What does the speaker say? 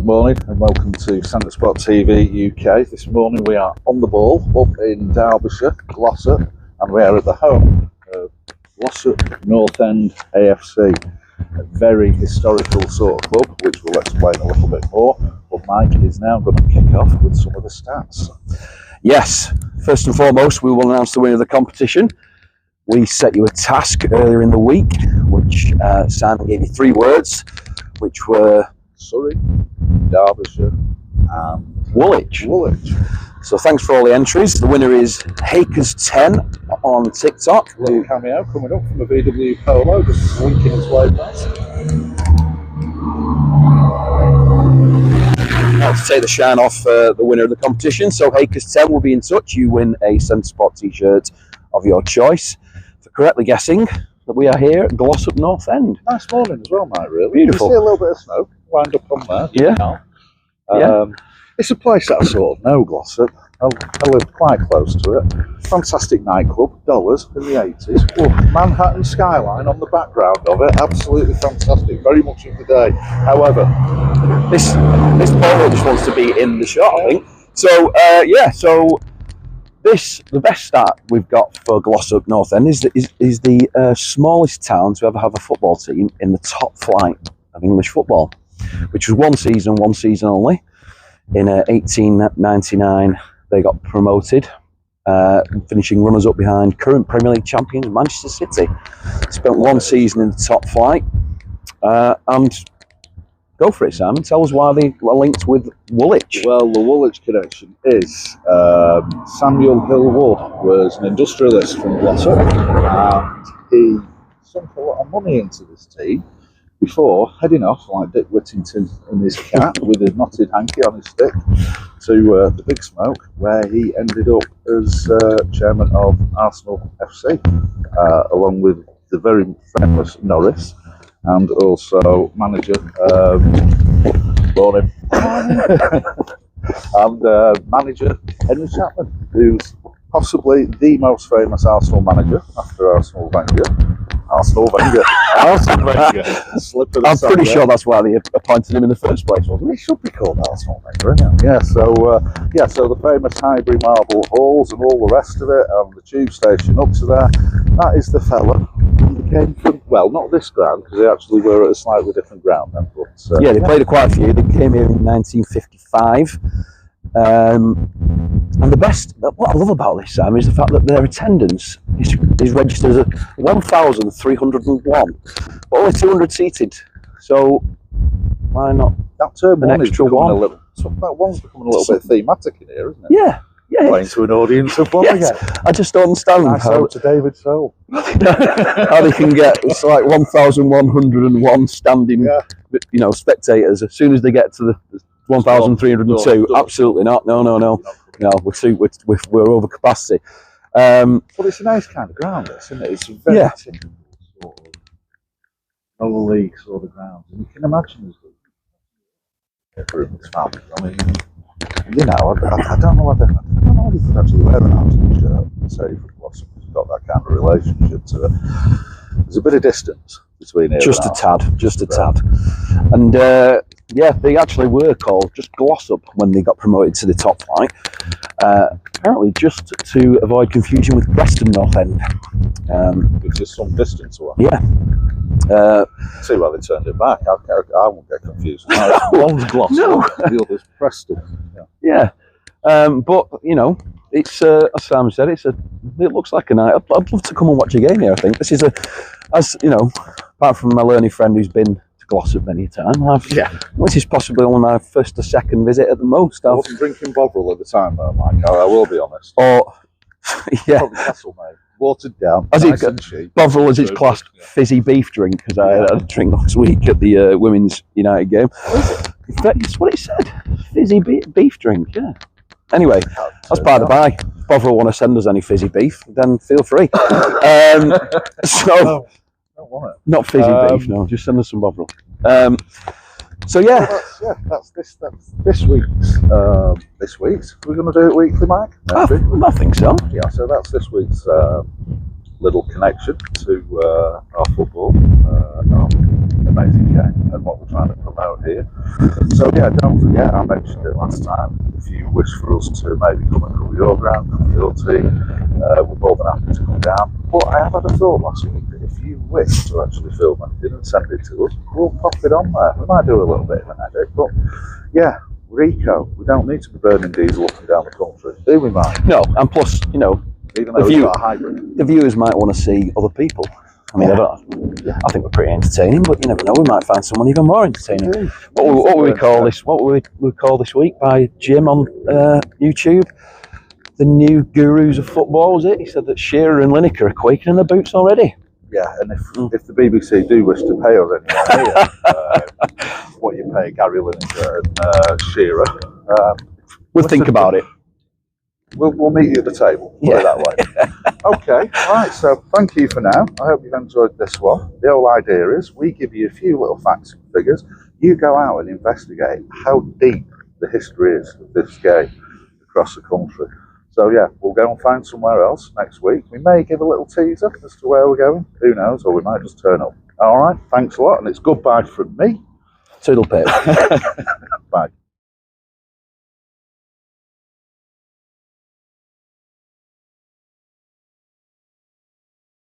Good morning and welcome to Centre Spot TV UK. This morning we are on the ball up in Derbyshire, Glossop, and we are at the home of Glossop North End AFC. A very historical sort of club, which we'll explain a little bit more. But Mike is now going to kick off with some of the stats. Yes, first and foremost, we will announce the winner of the competition. We set you a task earlier in the week, which Simon gave you 3 words, which were Surrey, Derbyshire and Woolwich. So thanks for all the entries. The winner is Hakers10 on TikTok. Little cameo coming up from a VW Polo, just winking his way past. Now to take the shine off the winner of the competition. So Hakers10 will be in touch. You win a Centre Spot t-shirt of your choice for correctly guessing that we are here at Glossop North End. Nice morning as well, mate, really. Beautiful. You see a little bit of snow lined up on there. Yeah. It's a place that I sort of know, Glossop. I lived quite close to it. Fantastic nightclub, dollars in the 80s. Oh, Manhattan skyline on the background of it. Absolutely fantastic. Very much of the day. However, This polo just wants to be in the shot, I think. So, the best start we've got for Glossop North End is the smallest town to ever have a football team in the top flight of English football, which was one season only. In 1899, they got promoted, finishing runners-up behind current Premier League champions Manchester City. Spent one season in the top flight, and go for it, Simon. Tell us why they were linked with Woolwich. Well, the Woolwich connection is Samuel Hill Wood was an industrialist from Glossop, and he sunk a lot of money into this team before heading off like Dick Whittington in his cat with a knotted hanky on his stick to the big smoke, where he ended up as chairman of Arsenal FC, along with the very famous Norris, and also manager morning and manager Henry Chapman, who's possibly the most famous Arsenal manager after Arsenal Wenger. Slip of the I'm tongue pretty there. sure that's why they appointed him in the first place, wasn't He should be called Arsenal Wenger, isn't he? So the famous Highbury Marble Halls and all the rest of it, and the tube station up to there, that is the fella who came from, well, not this ground, because they actually were at a slightly different ground then, but... they played at quite a few. They came here in 1955. And what I love about this, Sam, is the fact that their attendance is registered at 1,301, but only 200 seated. So why not that term an extra one? That one's becoming a little bit thematic in here, isn't it? Yeah. Playing to an audience of one yes. again. I just don't understand how to David Soul. How they can get it's like 1,101 standing, spectators as soon as they get to the 1,302. Absolutely not. No. We're over capacity. But it's a nice kind of ground, isn't it? It's a very typical sort of lower league sort of ground, and you can imagine it's family. I mean, I don't know whether you could actually wear an Arsenal shirt and say for Glossop has got that kind of relationship to it. There's a bit of distance between here. Just a tad. And they actually were called just Glossop when they got promoted to the top flight. Apparently, just to avoid confusion with Preston North End, which is some distance away. Yeah. See why they turned it back. I won't get confused. One's Glossop, the other's Preston. Yeah. But it's as Sam said, it looks like a night. I'd love to come and watch a game here. I think this is apart from my learning friend who's been to Glossop many a time, this is possibly only my first or second visit at the most. I wasn't drinking Bovril at the time though, Mike. I will be honest. Probably Castle, mate. Watered down. Bovril as it's classed fizzy beef drink, because I had a drink last week at the Women's United game. That's what it said. Fizzy beef drink. Yeah. Anyway, that's by the by. If Bovril want to send us any fizzy beef, then feel free. No, don't want it. Not fizzy beef, no. Just send us some Bovril. That's this week's. We're going to do it weekly, Mike. I think so. Yeah, so that's this week's little connection to our football, our amazing game, and what we're trying to promote here. So yeah, don't forget, I mentioned it last time, if you wish for us to maybe come and cover your ground, cover your team, we're more than happy to come down. But I have had a thought last week that if you wish to actually film anything and send it to us, we'll pop it on there. We might do a little bit of an edit, but yeah, Rico, we don't need to be burning diesel up and down the country, do we, Mike? No, and plus, you know, Even though we've got a hybrid. the viewers might want to see other people. I mean, I think we're pretty entertaining, but you never know. We might find someone even more entertaining. What would we call this? What would we call this week by Jim on YouTube? The new gurus of football, was it? He said that Shearer and Lineker are quaking in their boots already. Yeah, and if the BBC do wish to pay us anyway, what you pay Gary Lineker and Shearer, we'll think about it. We'll meet you at the table, put it that way. Okay, right, so thank you for now. I hope you've enjoyed this one. The whole idea is we give you a few little facts and figures. You go out and investigate how deep the history is of this game across the country. So yeah, we'll go and find somewhere else next week. We may give a little teaser as to where we're going. Who knows? Or we might just turn up. All right, thanks a lot, and it's goodbye from me. Toodle pip.